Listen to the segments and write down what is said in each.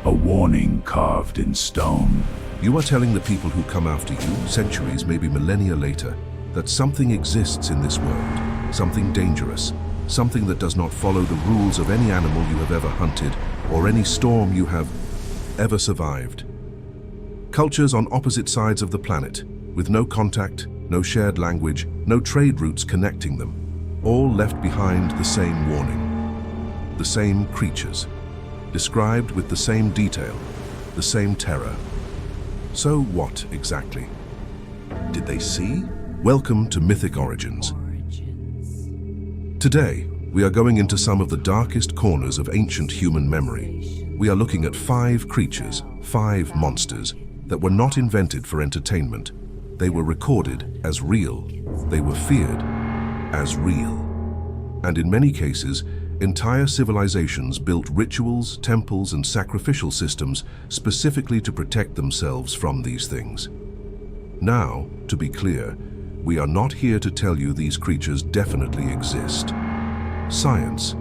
a warning carved in stone. You are telling the people who come after you, centuries, maybe millennia later, that something exists in this world, something dangerous, something that does not follow the rules of any animal you have ever hunted or any storm you have ever survived. Cultures on opposite sides of the planet, with no contact, no shared language, no trade routes connecting them, all left behind the same warning. The same creatures, described with the same detail, the same terror. So what exactly did they see? Welcome to Mythic Origins. Today, we are going into some of the darkest corners of ancient human memory. We are looking at 5 creatures, 5 monsters, that were not invented for entertainment. They were recorded as real. They were feared as real. And in many cases, entire civilizations built rituals, temples, and sacrificial systems specifically to protect themselves from these things. Now, to be clear, we are not here to tell you these creatures definitely exist. Science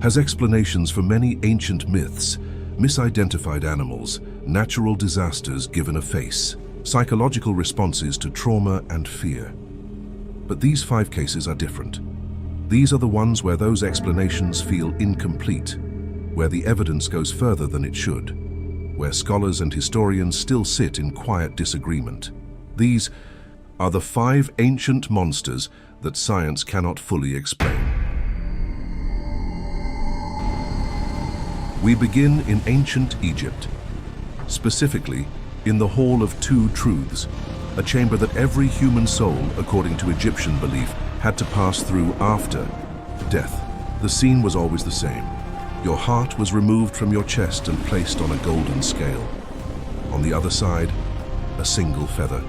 has explanations for many ancient myths, misidentified animals, natural disasters given a face, psychological responses to trauma and fear. But these 5 cases are different. These are the ones where those explanations feel incomplete, where the evidence goes further than it should, where scholars and historians still sit in quiet disagreement. These are the 5 ancient monsters that science cannot fully explain. We begin in ancient Egypt, specifically in the Hall of Two Truths, a chamber that every human soul, according to Egyptian belief, had to pass through after death. The scene was always the same. Your heart was removed from your chest and placed on a golden scale. On the other side, a single feather.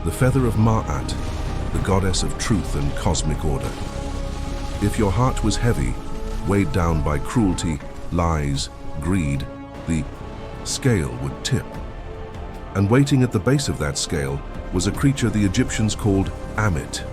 The feather of Ma'at, the goddess of truth and cosmic order. If your heart was heavy, weighed down by cruelty, lies, greed, the scale would tip. And waiting at the base of that scale was a creature the Egyptians called Ammit.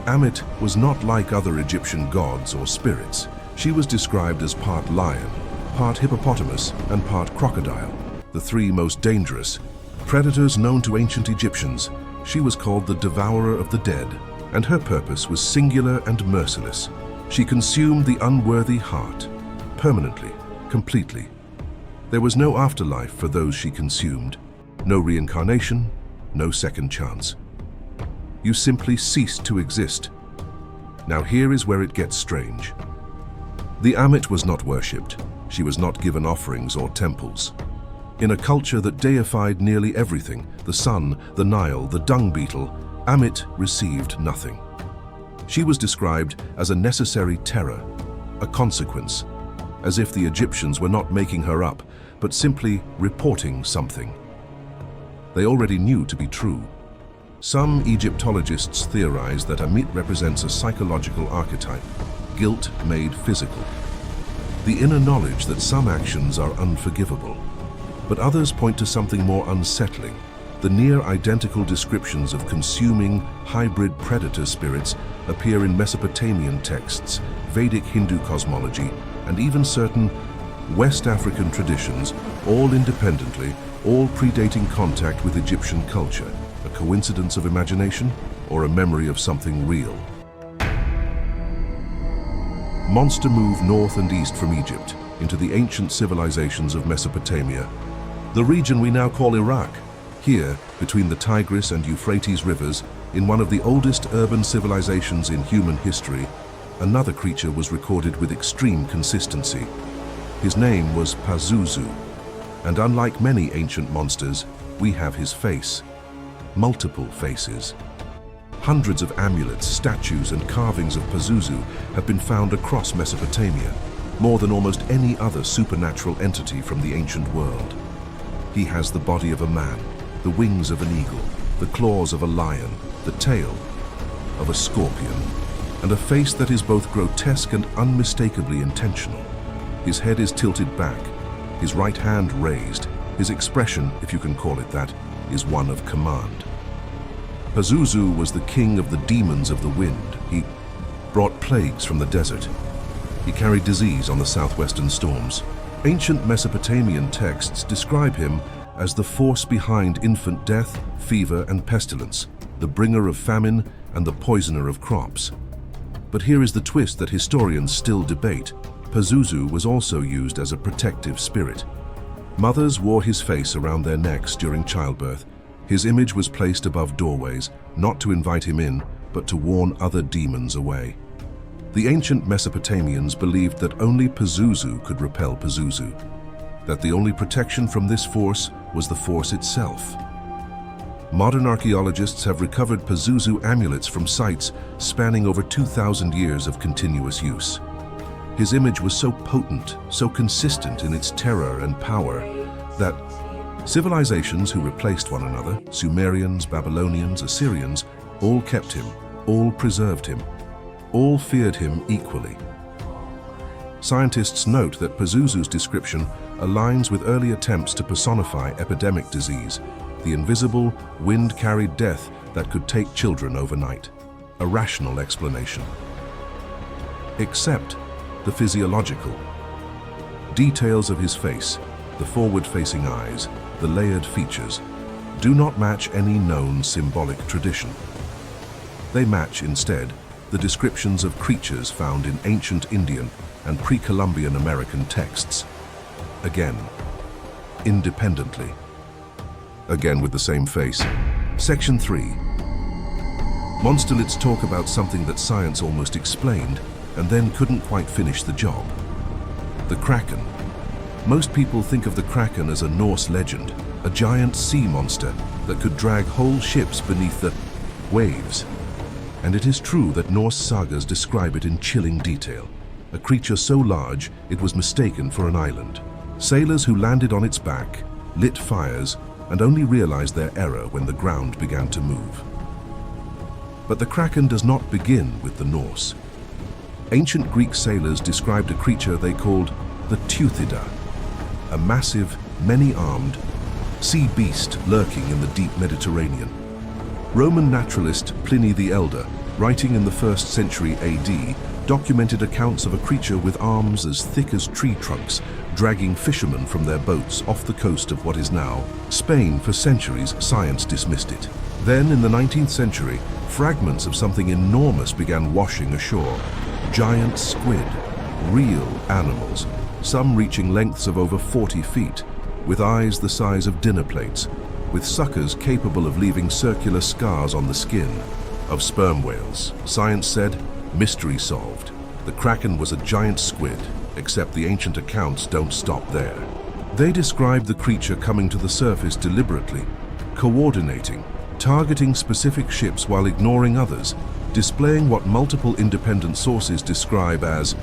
Ammit was not like other Egyptian gods or spirits. She was described as part lion, part hippopotamus, and part crocodile, the 3 most dangerous predators known to ancient Egyptians. She was called the devourer of the dead, and her purpose was singular and merciless. She consumed the unworthy heart, permanently, completely. There was no afterlife for those she consumed, no reincarnation, no second chance. You simply ceased to exist. Now here is where it gets strange. The Ammit was not worshipped. She was not given offerings or temples. In a culture that deified nearly everything, the sun, the Nile, the dung beetle, Ammit received nothing. She was described as a necessary terror, a consequence, as if the Egyptians were not making her up, but simply reporting something they already knew to be true. Some Egyptologists theorize that Ammit represents a psychological archetype, guilt made physical. The inner knowledge that some actions are unforgivable. But others point to something more unsettling, the near-identical descriptions of consuming hybrid predator spirits appear in Mesopotamian texts, Vedic Hindu cosmology, and even certain West African traditions, all independently, all predating contact with Egyptian culture. A coincidence of imagination or a memory of something real? Monster move north and east from Egypt into the ancient civilizations of Mesopotamia, the region we now call Iraq. Here, between the Tigris and Euphrates rivers, in one of the oldest urban civilizations in human history, another creature was recorded with extreme consistency. His name was Pazuzu, and unlike many ancient monsters, we have his face. Multiple faces. Hundreds of amulets, statues, and carvings of Pazuzu have been found across Mesopotamia, more than almost any other supernatural entity from the ancient world. He has the body of a man, the wings of an eagle, the claws of a lion, the tail of a scorpion, and a face that is both grotesque and unmistakably intentional. His head is tilted back, his right hand raised. His expression, if you can call it that, is one of command. Pazuzu was the king of the demons of the wind. He brought plagues from the desert. He carried disease on the southwestern storms. Ancient Mesopotamian texts describe him as the force behind infant death, fever, and pestilence, the bringer of famine and the poisoner of crops. But here is the twist that historians still debate. Pazuzu was also used as a protective spirit. Mothers wore his face around their necks during childbirth. His image was placed above doorways, not to invite him in, but to warn other demons away. The ancient Mesopotamians believed that only Pazuzu could repel Pazuzu, that the only protection from this force was the force itself. Modern archaeologists have recovered Pazuzu amulets from sites spanning over 2,000 years of continuous use. His image was so potent, so consistent in its terror and power, that civilizations who replaced one another, Sumerians, Babylonians, Assyrians, all kept him, all preserved him, all feared him equally. Scientists note that Pazuzu's description aligns with early attempts to personify epidemic disease, the invisible, wind-carried death that could take children overnight. A rational explanation. Except the physiological. Details of his face, the forward-facing eyes, the layered features, do not match any known symbolic tradition. They match, instead, the descriptions of creatures found in ancient Indian and pre-Columbian American texts. Again, independently. Again with the same face. Section 3. Monsterlets talk about something that science almost explained and then couldn't quite finish the job. The Kraken. Most people think of the Kraken as a Norse legend, a giant sea monster that could drag whole ships beneath the waves. And it is true that Norse sagas describe it in chilling detail. A creature so large it was mistaken for an island. Sailors who landed on its back lit fires and only realized their error when the ground began to move. But the Kraken does not begin with the Norse. Ancient Greek sailors described a creature they called the Teuthida, a massive, many-armed sea beast lurking in the deep Mediterranean. Roman naturalist Pliny the Elder, writing in the 1st century AD, documented accounts of a creature with arms as thick as tree trunks, dragging fishermen from their boats off the coast of what is now Spain. For centuries, science dismissed it. Then, in the 19th century, fragments of something enormous began washing ashore. Giant squid, real animals, some reaching lengths of over 40 feet, with eyes the size of dinner plates, with suckers capable of leaving circular scars on the skin. Of sperm whales, science said, mystery solved. The Kraken was a giant squid, except the ancient accounts don't stop there. They describe the creature coming to the surface deliberately, coordinating, targeting specific ships while ignoring others, displaying what multiple independent sources describe as,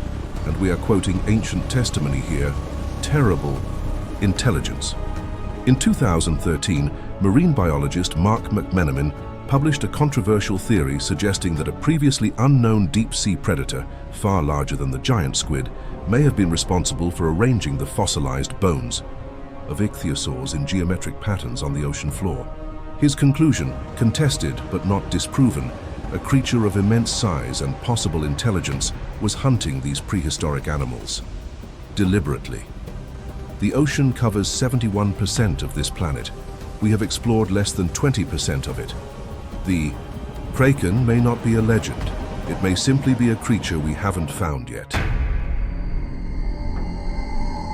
and we are quoting ancient testimony here, terrible intelligence. In 2013, marine biologist Mark McMenamin published a controversial theory suggesting that a previously unknown deep-sea predator, far larger than the giant squid, may have been responsible for arranging the fossilized bones of ichthyosaurs in geometric patterns on the ocean floor. His conclusion, contested but not disproven, a creature of immense size and possible intelligence was hunting these prehistoric animals. Deliberately. The ocean covers 71% of this planet. We have explored less than 20% of it. The Kraken may not be a legend. It may simply be a creature we haven't found yet.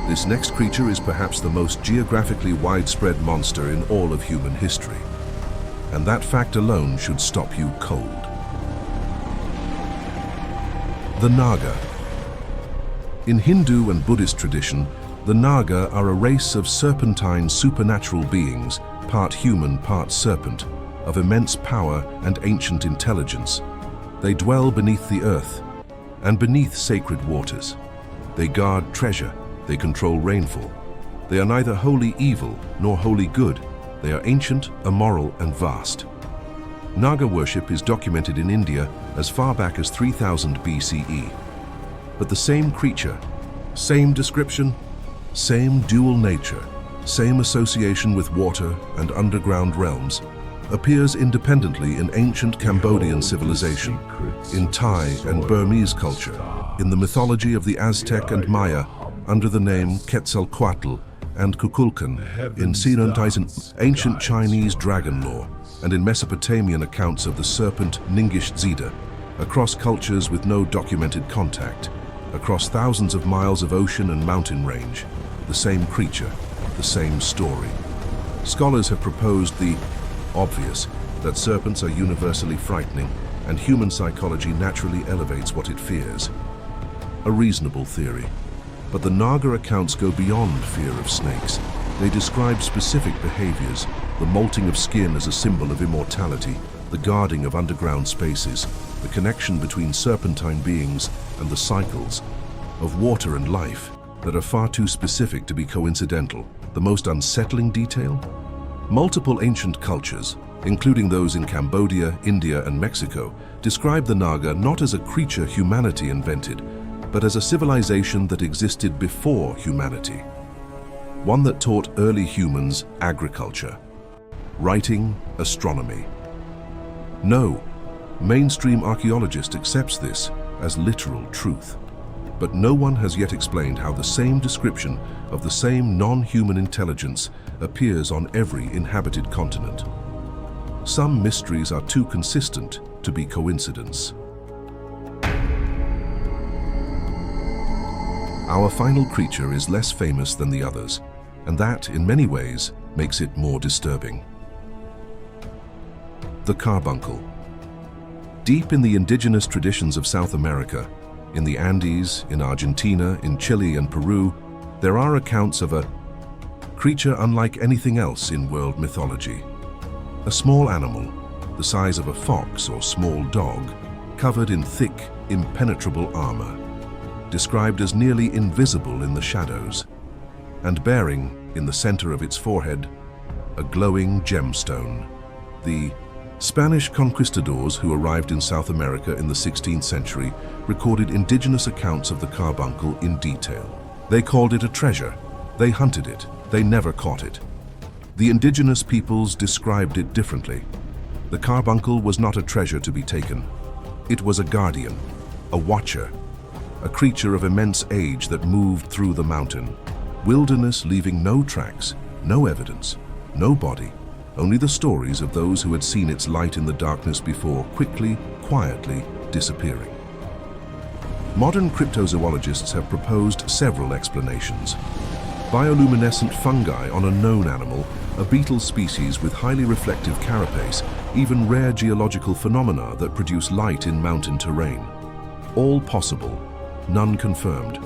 This next creature is perhaps the most geographically widespread monster in all of human history. And that fact alone should stop you cold. The Nāga. In Hindu and Buddhist tradition, the Nāga are a race of serpentine supernatural beings, part human, part serpent, of immense power and ancient intelligence. They dwell beneath the earth and beneath sacred waters. They guard treasure, they control rainfall. They are neither wholly evil nor wholly good. They are ancient, immoral, and vast. Nāga worship is documented in India as far back as 3000 BCE. But the same creature, same description, same dual nature, same association with water and underground realms, appears independently in ancient Cambodian civilization, in Thai and Burmese culture, in the mythology of the Aztec and Maya, under the name Quetzalcoatl and Kukulkan in Sinontisan ancient Chinese dragon lore, and in Mesopotamian accounts of the serpent Ningishzida, across cultures with no documented contact, across thousands of miles of ocean and mountain range, the same creature, the same story. Scholars have proposed the obvious, that serpents are universally frightening and human psychology naturally elevates what it fears. A reasonable theory. But the Nāga accounts go beyond fear of snakes. They describe specific behaviors, the molting of skin as a symbol of immortality, the guarding of underground spaces, the connection between serpentine beings and the cycles of water and life that are far too specific to be coincidental. The most unsettling detail? Multiple ancient cultures, including those in Cambodia, India, and Mexico, describe the Nāga not as a creature humanity invented, but as a civilization that existed before humanity. One that taught early humans agriculture, writing, astronomy. No, mainstream archaeologist accepts this as literal truth. But no one has yet explained how the same description of the same non-human intelligence appears on every inhabited continent. Some mysteries are too consistent to be coincidence. Our final creature is less famous than the others, and that, in many ways, makes it more disturbing. The Carbuncle. Deep in the indigenous traditions of South America, in the Andes, in Argentina, in Chile and Peru, there are accounts of a creature unlike anything else in world mythology. A small animal, the size of a fox or small dog, covered in thick, impenetrable armor, described as nearly invisible in the shadows, and bearing, in the center of its forehead, a glowing gemstone. The Spanish conquistadors who arrived in South America in the 16th century recorded indigenous accounts of the carbuncle in detail. They called it a treasure. They hunted it. They never caught it. The indigenous peoples described it differently. The carbuncle was not a treasure to be taken. It was a guardian, a watcher, a creature of immense age that moved through the mountain, wilderness leaving no tracks, no evidence, no body, only the stories of those who had seen its light in the darkness before quickly, quietly disappearing. Modern cryptozoologists have proposed several explanations. Bioluminescent fungi on a known animal, a beetle species with highly reflective carapace, even rare geological phenomena that produce light in mountain terrain. All possible, none confirmed.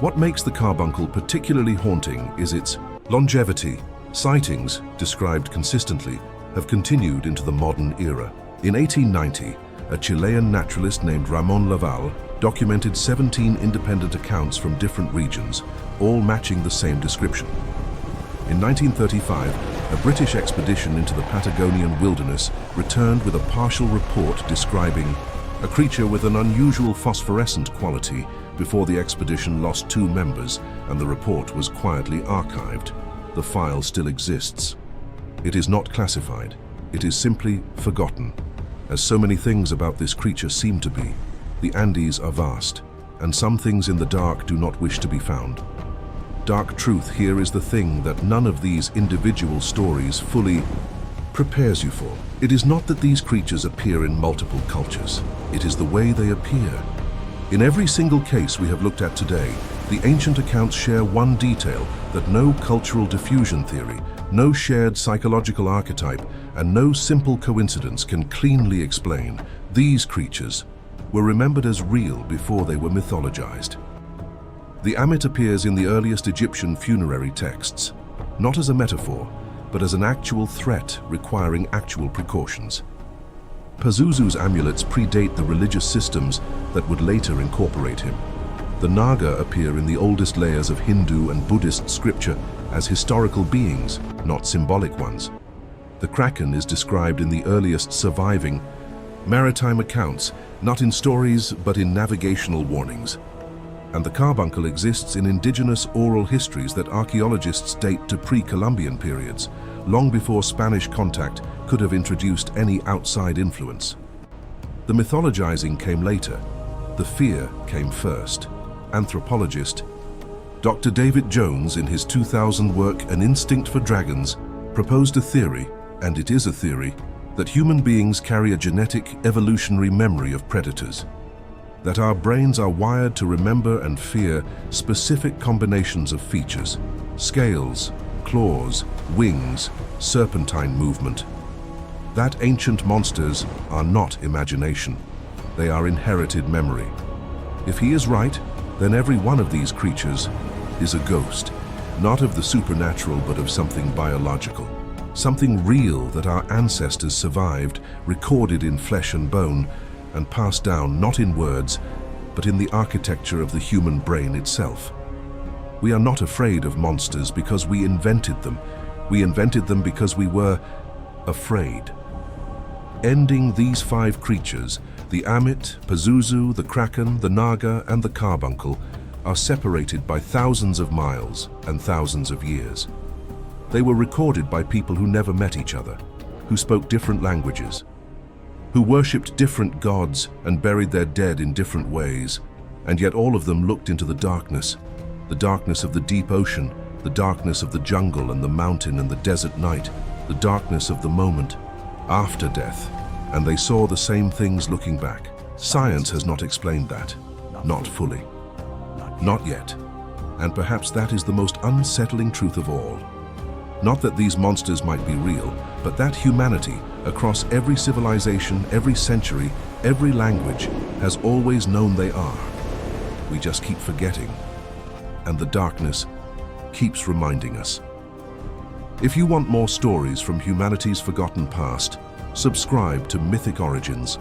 What makes the carbuncle particularly haunting is its longevity. Sightings, described consistently, have continued into the modern era. In 1890, a Chilean naturalist named Ramón Laval documented 17 independent accounts from different regions, all matching the same description. In 1935, a British expedition into the Patagonian wilderness returned with a partial report describing a creature with an unusual phosphorescent quality before the expedition lost 2 members and the report was quietly archived. The file still exists. It is not classified. It is simply forgotten, as so many things about this creature seem to be. The Andes are vast, and some things in the dark do not wish to be found. Dark truth here is the thing that none of these individual stories fully prepares you for. It is not that these creatures appear in multiple cultures. It is the way they appear. In every single case we have looked at today, the ancient accounts share one detail that no cultural diffusion theory, no shared psychological archetype, and no simple coincidence can cleanly explain. These creatures were remembered as real before they were mythologized. The Ammit appears in the earliest Egyptian funerary texts, not as a metaphor, but as an actual threat requiring actual precautions. Pazuzu's amulets predate the religious systems that would later incorporate him. The Nāga appear in the oldest layers of Hindu and Buddhist scripture as historical beings, not symbolic ones. The Kraken is described in the earliest surviving maritime accounts, not in stories but in navigational warnings. And the Carbuncle exists in indigenous oral histories that archaeologists date to pre-Columbian periods, long before Spanish contact could have introduced any outside influence. The mythologizing came later. The fear came first. Anthropologist Dr. David Jones, in his 2000 work An Instinct for Dragons, proposed a theory, and it is a theory, that human beings carry a genetic, evolutionary memory of predators. That our brains are wired to remember and fear specific combinations of features: scales, claws, wings, serpentine movement. That ancient monsters are not imagination. They are inherited memory. If he is right, then every one of these creatures is a ghost, not of the supernatural but of something biological. Something real that our ancestors survived, recorded in flesh and bone, and passed down not in words, but in the architecture of the human brain itself. We are not afraid of monsters because we invented them. We invented them because we were afraid. Ending these 5 creatures, the Ammit, Pazuzu, the Kraken, the Nāga, and the Carbuncle, are separated by thousands of miles and thousands of years. They were recorded by people who never met each other, who spoke different languages, who worshipped different gods and buried their dead in different ways, and yet all of them looked into the darkness of the deep ocean, the darkness of the jungle and the mountain and the desert night, the darkness of the moment after death, and they saw the same things looking back. Science has not explained that, not fully, not yet, and perhaps that is the most unsettling truth of all. Not that these monsters might be real, but that humanity, across every civilization, every century, every language, has always known they are. We just keep forgetting, and the darkness keeps reminding us. If you want more stories from humanity's forgotten past, subscribe to Mythic Origins.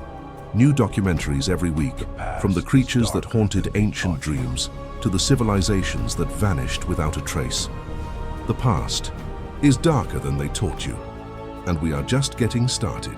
New documentaries every week, from the creatures that haunted ancient dreams to the civilizations that vanished without a trace. The past is darker than they taught you, and we are just getting started.